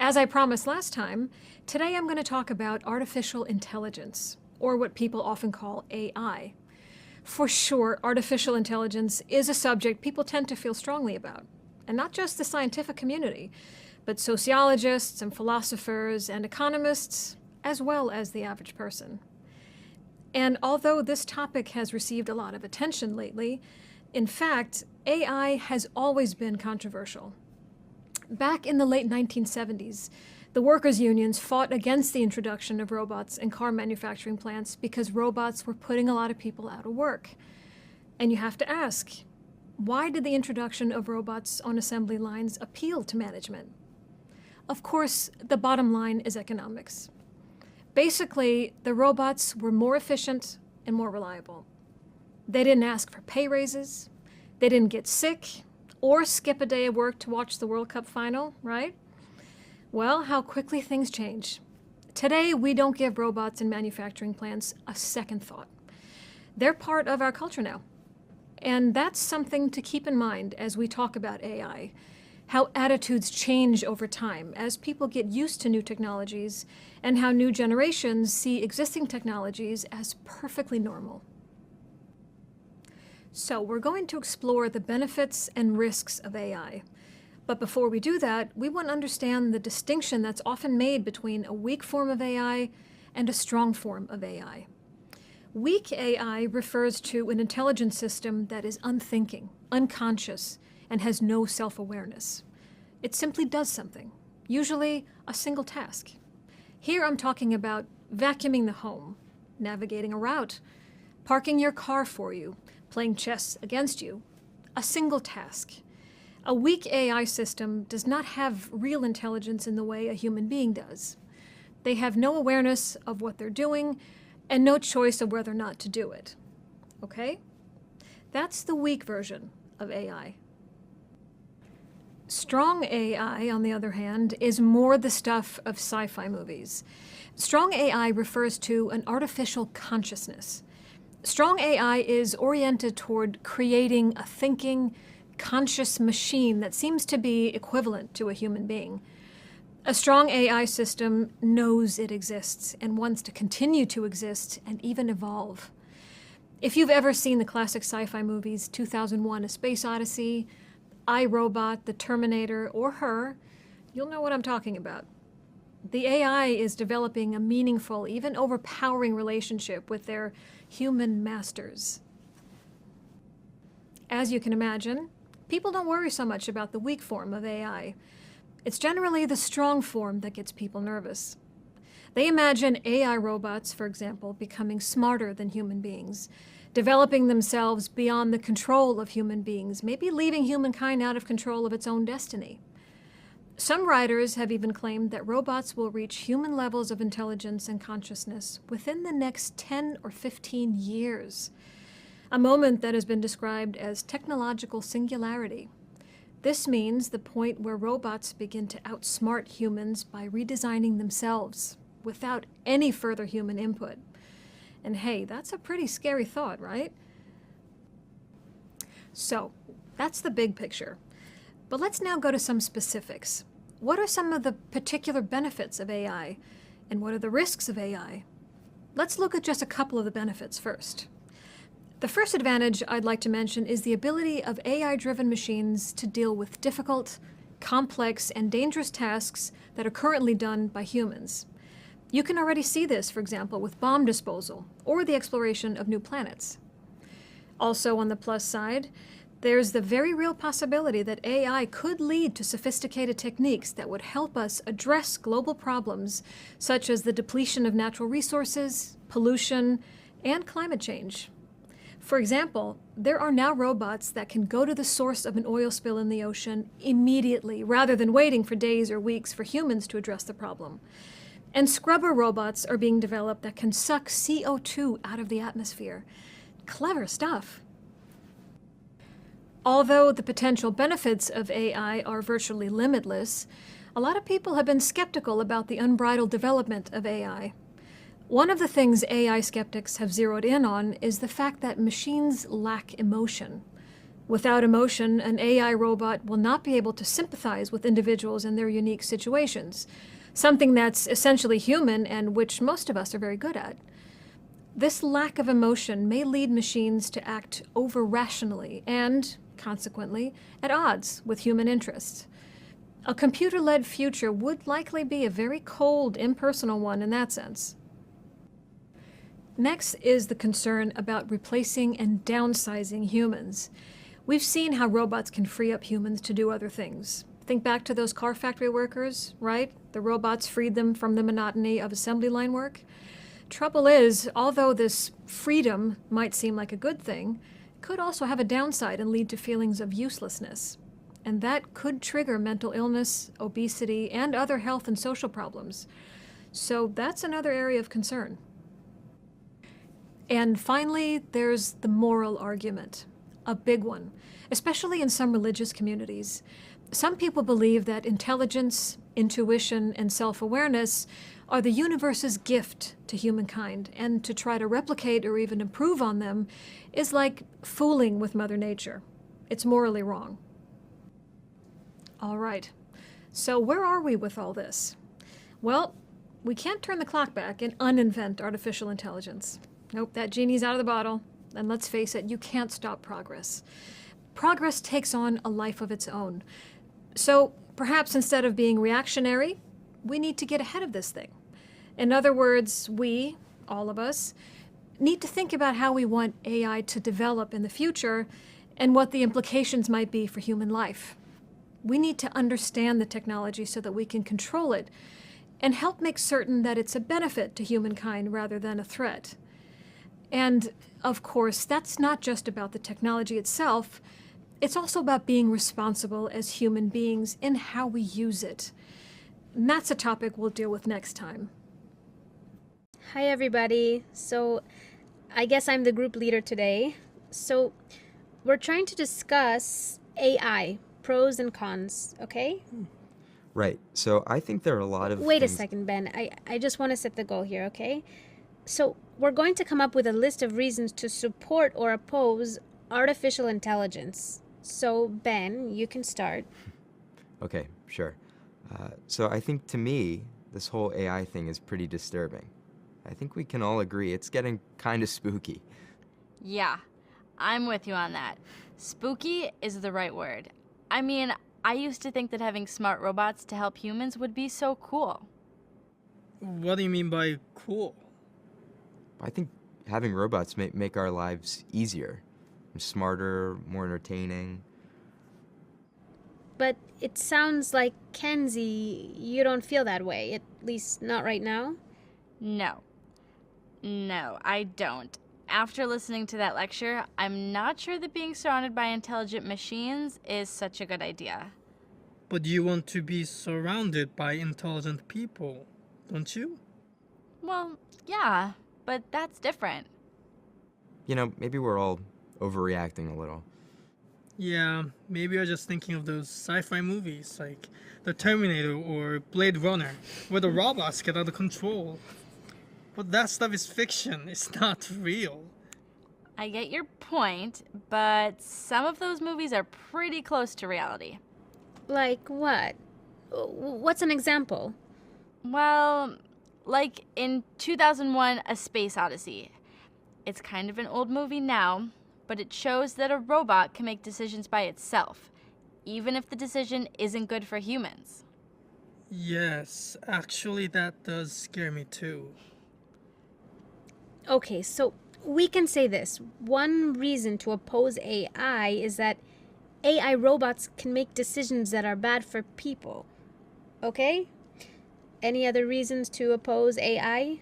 As I promised last time, today I'm going to talk about artificial intelligence, or what people often call AI. For sure, artificial intelligence is a subject people tend to feel strongly about, and not just the scientific community, but sociologists and philosophers and economists, as well as the average person. And although this topic has received a lot of attention lately, in fact, AI has always been controversial. Back in the late 1970s, the workers' unions fought against the introduction of robots in car manufacturing plants because robots were putting a lot of people out of work. And you have to ask, why did the introduction of robots on assembly lines appeal to management? Of course, the bottom line is economics. Basically, the robots were more efficient and more reliable. They didn't ask for pay raises, they didn't get sick, or skip a day of work to watch the World Cup final, right? Well, how quickly things change. Today, we don't give robots in manufacturing plants a second thought. They're part of our culture now. And that's something to keep in mind as we talk about AI, how attitudes change over time as people get used to new technologies, and how new generations see existing technologies as perfectly normal. So we're going to explore the benefits and risks of AI. But before we do that, we want to understand the distinction that's often made between a weak form of AI and a strong form of AI. Weak AI refers to an intelligence system that is unthinking, unconscious, and has no self-awareness. It simply does something, usually a single task. Here I'm talking about vacuuming the home, navigating a route, parking your car for you, playing chess against you. A single task. A weak AI system does not have real intelligence in the way a human being does. They have no awareness of what they're doing and no choice of whether or not to do it. Okay? That's the weak version of AI. Strong AI, on the other hand, is more the stuff of sci-fi movies. Strong AI refers to an artificial consciousness. Strong AI is oriented toward creating a thinking, conscious machine that seems to be equivalent to a human being. A strong AI system knows it exists and wants to continue to exist and even evolve. If you've ever seen the classic sci-fi movies 2001: A Space Odyssey, I, Robot, The Terminator, or Her, you'll know what I'm talking about. The AI is developing a meaningful, even overpowering relationship with their human masters. As you can imagine, people don't worry so much about the weak form of AI. It's generally the strong form that gets people nervous. They imagine AI robots, for example, becoming smarter than human beings, developing themselves beyond the control of human beings, maybe leaving humankind out of control of its own destiny. Some writers have even claimed that robots will reach human levels of intelligence and consciousness within the next 10 or 15 years, a moment that has been described as technological singularity. This means the point where robots begin to outsmart humans by redesigning themselves without any further human input. And hey, that's a pretty scary thought, right? So, that's the big picture. But let's now go to some specifics. What are some of the particular benefits of AI? And what are the risks of AI? Let's look at just a couple of the benefits first. The first advantage I'd like to mention is the ability of AI-driven machines to deal with difficult, complex, and dangerous tasks that are currently done by humans. You can already see this, for example, with bomb disposal or the exploration of new planets. Also, on the plus side, there's the very real possibility that AI could lead to sophisticated techniques that would help us address global problems such as the depletion of natural resources, pollution, and climate change. For example, there are now robots that can go to the source of an oil spill in the ocean immediately, rather than waiting for days or weeks for humans to address the problem. And scrubber robots are being developed that can suck CO2 out of the atmosphere. Clever stuff. Although the potential benefits of AI are virtually limitless, a lot of people have been skeptical about the unbridled development of AI. One of the things AI skeptics have zeroed in on is the fact that machines lack emotion. Without emotion, an AI robot will not be able to sympathize with individuals in their unique situations, something that's essentially human and which most of us are very good at. This lack of emotion may lead machines to act over-rationally and, consequently, at odds with human interests. A computer-led future would likely be a very cold, impersonal one in that sense. Next is the concern about replacing and downsizing humans. We've seen how robots can free up humans to do other things. Think back to those car factory workers, right? The robots freed them from the monotony of assembly line work. Trouble is, although this freedom might seem like a good thing, it could also have a downside and lead to feelings of uselessness. And that could trigger mental illness, obesity, and other health and social problems. So that's another area of concern. And finally, there's the moral argument, a big one, especially in some religious communities. Some people believe that intelligence, intuition, and self-awareness are the universe's gift to humankind, and to try to replicate or even improve on them is like fooling with Mother Nature. It's morally wrong. All right, so where are we with all this? Well, we can't turn the clock back and uninvent artificial intelligence. Nope, that genie's out of the bottle, and let's face it, you can't stop progress. Progress takes on a life of its own. So perhaps instead of being reactionary, we need to get ahead of this thing. In other words, we, all of us, need to think about how we want AI to develop in the future and what the implications might be for human life. We need to understand the technology so that we can control it and help make certain that it's a benefit to humankind rather than a threat. And, of course, that's not just about the technology itself. It's also about being responsible as human beings in how we use it. And that's a topic we'll deal with next time. Hi everybody. So I guess I'm the group leader today. So we're trying to discuss AI, pros and cons, okay? Right. So I think there are a lot of Wait a things- second, Ben. I just want to set the goal here, okay? So we're going to come up with a list of reasons to support or oppose artificial intelligence. So Ben, you can start. Okay, sure. So I think to me, this whole AI thing is pretty disturbing. I think we can all agree it's getting kind of spooky. Yeah, I'm with you on that. Spooky is the right word. I mean, I used to think that having smart robots to help humans would be so cool. What do you mean by cool? I think having robots may make our lives easier, smarter, more entertaining. But it sounds like, Kenzie, you don't feel that way, at least not right now. No, I don't. After listening to that lecture, I'm not sure that being surrounded by intelligent machines is such a good idea. But you want to be surrounded by intelligent people, don't you? Well, yeah, but that's different. You know, maybe we're all overreacting a little. Yeah, maybe you're just thinking of those sci-fi movies like The Terminator or Blade Runner, where the robots get out of control. But that stuff is fiction, it's not real. I get your point, but some of those movies are pretty close to reality. Like what? What's an example? Well, like in 2001, A Space Odyssey. It's kind of an old movie now, but it shows that a robot can make decisions by itself, even if the decision isn't good for humans. Yes, actually that does scare me too. Okay, so we can say this. One reason to oppose AI is that AI robots can make decisions that are bad for people. Okay? Any other reasons to oppose AI?